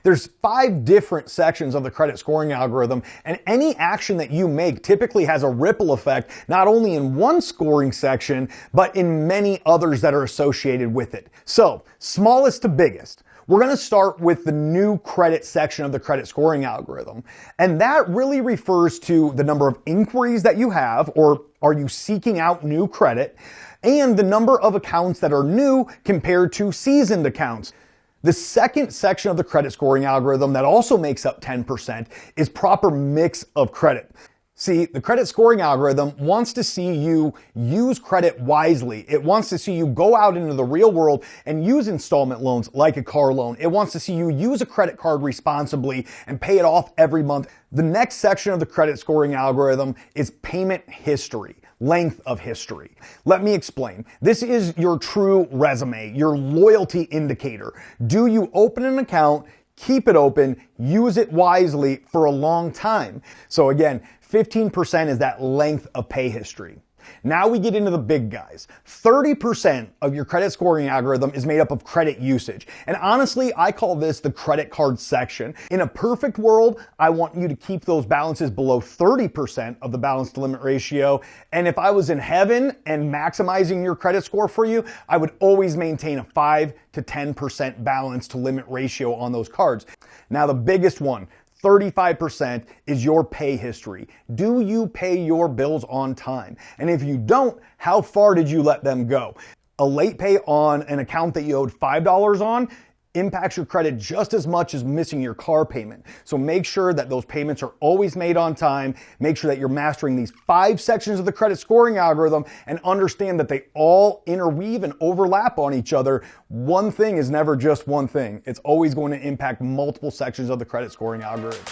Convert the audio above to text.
There's 5 different sections of the credit scoring algorithm, and any action that you make typically has a ripple effect, not only in one scoring section, but in many others that are associated with it. So, smallest to biggest. We're going to start with the new credit section of the credit scoring algorithm. And that really refers to the number of inquiries that you have, or are you seeking out new credit, and the number of accounts that are new compared to seasoned accounts. The second section of the credit scoring algorithm that also makes up 10% is proper mix of credit. See, the credit scoring algorithm wants to see you use credit wisely. It wants to see you go out into the real world and use installment loans like a car loan. It wants to see you use a credit card responsibly and pay it off every month. The next section of the credit scoring algorithm is payment history, length of history. Let me explain. This is your true resume, your loyalty indicator. Do you open an account, keep it open, use it wisely for a long time? So again, 15% is that length of pay history. Now we get into the big guys. 30% of your credit scoring algorithm is made up of credit usage. And honestly, I call this the credit card section. In a perfect world, I want you to keep those balances below 30% of the balance to limit ratio. And if I was in heaven and maximizing your credit score for you, I would always maintain a 5 to 10% balance to limit ratio on those cards. Now the biggest one, 35% is your pay history. Do you pay your bills on time? And if you don't, how far did you let them go? A late pay on an account that you owed $5 on impacts your credit just as much as missing your car payment. So make sure that those payments are always made on time. Make sure that you're mastering these 5 sections of the credit scoring algorithm and understand that they all interweave and overlap on each other. One thing is never just one thing. It's always going to impact multiple sections of the credit scoring algorithm.